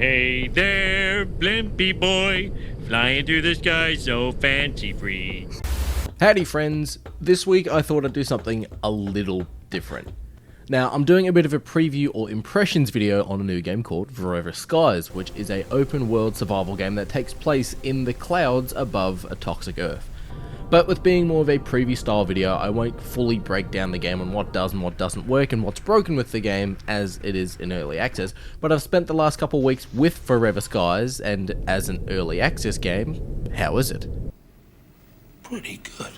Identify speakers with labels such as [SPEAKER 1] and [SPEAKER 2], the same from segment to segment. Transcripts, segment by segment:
[SPEAKER 1] Hey there, blimpy boy, flying through the sky so fancy-free.
[SPEAKER 2] Howdy friends, this week I thought I'd do something a little different. Now, I'm doing a bit of a preview or impressions video on a new game called Forever Skies, which is an open world survival game that takes place in the clouds above a toxic Earth. But with being more of a preview style video, I won't fully break down the game on what does and what doesn't work and what's broken with the game as it is in early access, but I've spent the last couple of weeks with Forever Skies, and as an early access game, how is it?
[SPEAKER 3] Pretty good.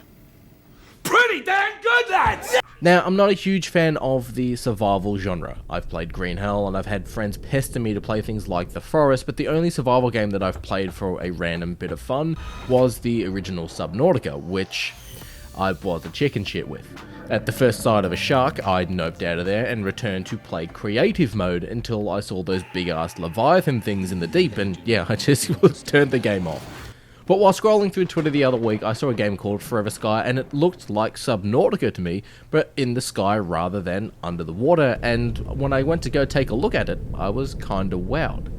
[SPEAKER 3] Pretty damn good, lads!
[SPEAKER 2] Now, I'm not a huge fan of the survival genre. I've played Green Hell and I've had friends pester me to play things like The Forest, but the only survival game that I've played for a random bit of fun was the original Subnautica, which I was a chicken shit with. At the first sight of a shark, I noped out of there and returned to play creative mode until I saw those big ass Leviathan things in the deep, and yeah, I just turned the game off. But while scrolling through Twitter the other week, I saw a game called Forever Sky, and it looked like Subnautica to me, but in the sky rather than under the water, and when I went to go take a look at it, I was kinda wowed.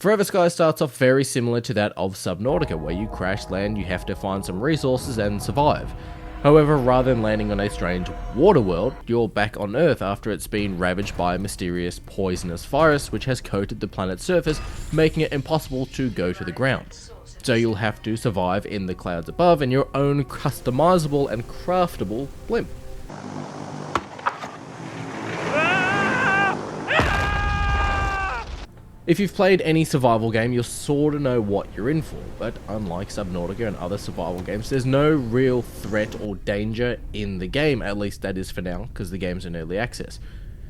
[SPEAKER 2] Forever Sky starts off very similar to that of Subnautica, where you crash land, you have to find some resources and survive. However, rather than landing on a strange water world, you're back on Earth after it's been ravaged by a mysterious poisonous virus which has coated the planet's surface, making it impossible to go to the ground. So you'll have to survive in the clouds above in your own customizable and craftable blimp. If you've played any survival game, you'll sorta know what you're in for, but unlike Subnautica and other survival games, there's no real threat or danger in the game, at least that is for now, because the game's in early access.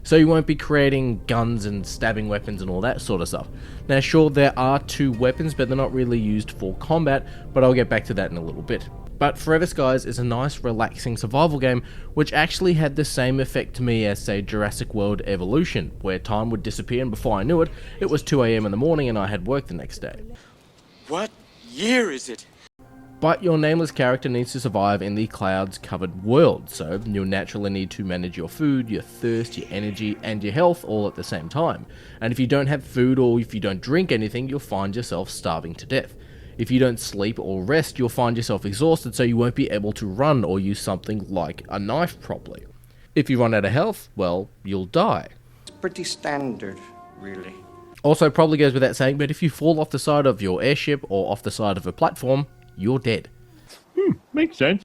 [SPEAKER 2] So you won't be creating guns and stabbing weapons and all that sort of stuff. Now sure, there are two weapons, but they're not really used for combat, but I'll get back to that in a little bit. But Forever Skies is a nice, relaxing survival game, which actually had the same effect to me as, say, Jurassic World Evolution, where time would disappear and before I knew it, it was 2 AM in the morning and I had work the next day.
[SPEAKER 3] What year is it?
[SPEAKER 2] But your nameless character needs to survive in the clouds-covered world, so you'll naturally need to manage your food, your thirst, your energy, and your health all at the same time. And if you don't have food or if you don't drink anything, you'll find yourself starving to death. If you don't sleep or rest, you'll find yourself exhausted, so you won't be able to run or use something like a knife properly. If you run out of health, well, you'll die.
[SPEAKER 4] It's pretty standard, really.
[SPEAKER 2] Also, probably goes without saying, but if you fall off the side of your airship or off the side of a platform, you're dead.
[SPEAKER 1] Makes sense.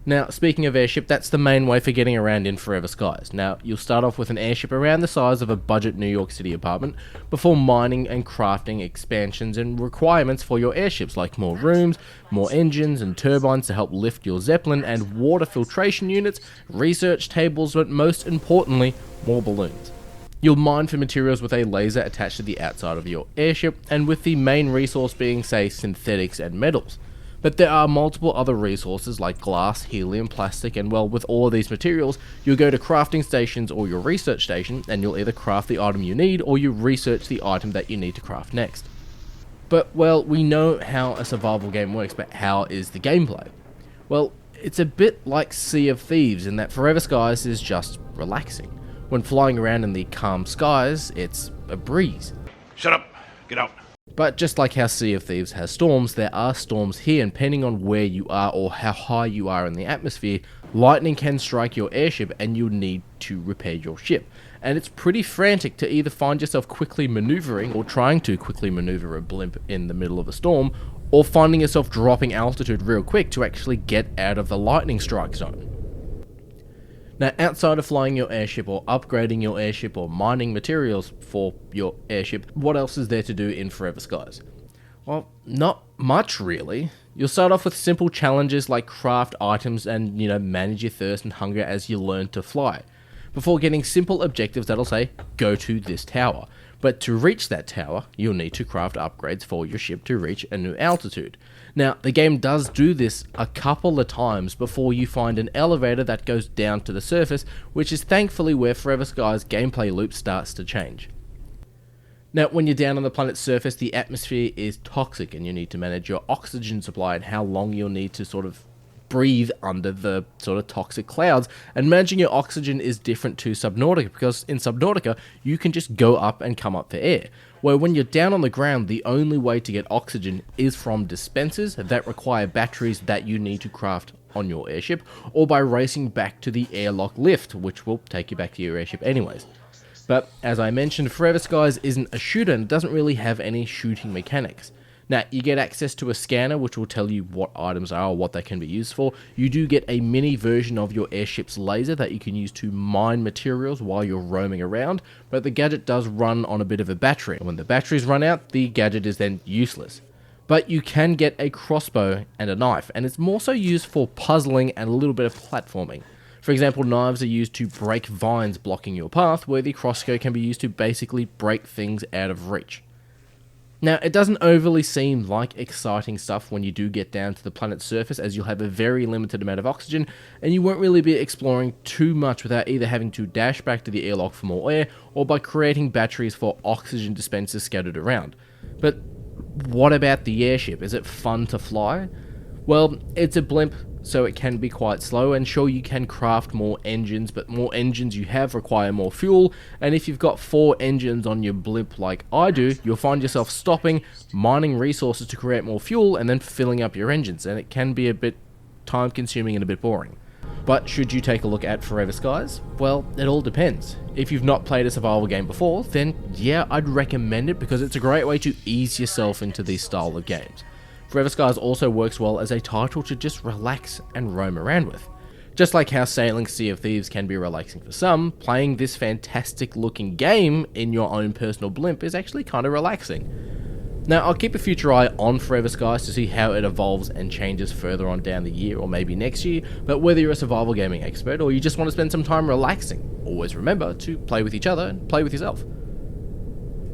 [SPEAKER 2] Now, speaking of airship, that's the main way for getting around in Forever Skies. Now, you'll start off with an airship around the size of a budget New York City apartment, before mining and crafting expansions and requirements for your airships, like more rooms, more engines and turbines to help lift your Zeppelin, and water filtration units, research tables, but most importantly, more balloons. You'll mine for materials with a laser attached to the outside of your airship, and with the main resource being, say, synthetics and metals. But there are multiple other resources like glass, helium, plastic, and well, with all of these materials, you'll go to crafting stations or your research station, and you'll either craft the item you need, or you research the item that you need to craft next. But, well, we know how a survival game works, but how is the gameplay? Well, it's a bit like Sea of Thieves in that Forever Skies is just relaxing. When flying around in the calm skies, it's a breeze.
[SPEAKER 3] Shut up. Get out.
[SPEAKER 2] But just like how Sea of Thieves has storms, there are storms here, and depending on where you are or how high you are in the atmosphere, lightning can strike your airship and you'll need to repair your ship. And it's pretty frantic to either find yourself quickly maneuvering or trying to quickly maneuver a blimp in the middle of a storm, or finding yourself dropping altitude real quick to actually get out of the lightning strike zone. Now, outside of flying your airship or upgrading your airship or mining materials for your airship, what else is there to do in Forever Skies? Well, not much really. You'll start off with simple challenges like craft items and, manage your thirst and hunger as you learn to fly, before getting simple objectives that'll say, go to this tower. But to reach that tower, you'll need to craft upgrades for your ship to reach a new altitude. Now, the game does do this a couple of times before you find an elevator that goes down to the surface, which is thankfully where Forever Skies' gameplay loop starts to change. Now, when you're down on the planet's surface, the atmosphere is toxic and you need to manage your oxygen supply and how long you'll need to sort of breathe under the sort of toxic clouds. And managing your oxygen is different to Subnautica, because in Subnautica, you can just go up and come up for air. where when you're down on the ground, the only way to get oxygen is from dispensers that require batteries that you need to craft on your airship, or by racing back to the airlock lift, which will take you back to your airship anyways. But as I mentioned, Forever Skies isn't a shooter and doesn't really have any shooting mechanics. Now, you get access to a scanner which will tell you what items are or what they can be used for. You do get a mini version of your airship's laser that you can use to mine materials while you're roaming around, but the gadget does run on a bit of a battery. When the batteries run out, the gadget is then useless. But you can get a crossbow and a knife, and it's more so used for puzzling and a little bit of platforming. For example, knives are used to break vines blocking your path, where the crossbow can be used to basically break things out of reach. Now, it doesn't overly seem like exciting stuff when you do get down to the planet's surface, as you'll have a very limited amount of oxygen, and you won't really be exploring too much without either having to dash back to the airlock for more air, or by creating batteries for oxygen dispensers scattered around. But what about the airship? Is it fun to fly? Well, it's a blimp, so it can be quite slow, and sure, you can craft more engines, but more engines you have require more fuel, and if you've got 4 engines on your blimp like I do, you'll find yourself stopping, mining resources to create more fuel, and then filling up your engines, and it can be a bit time consuming and a bit boring. But should you take a look at Forever Skies? Well, it all depends. If you've not played a survival game before, then yeah, I'd recommend it because it's a great way to ease yourself into these style of games. Forever Skies also works well as a title to just relax and roam around with. Just like how sailing Sea of Thieves can be relaxing for some, playing this fantastic looking game in your own personal blimp is actually kind of relaxing. Now, I'll keep a future eye on Forever Skies to see how it evolves and changes further on down the year or maybe next year, but whether you're a survival gaming expert or you just want to spend some time relaxing, always remember to play with each other and play with yourself.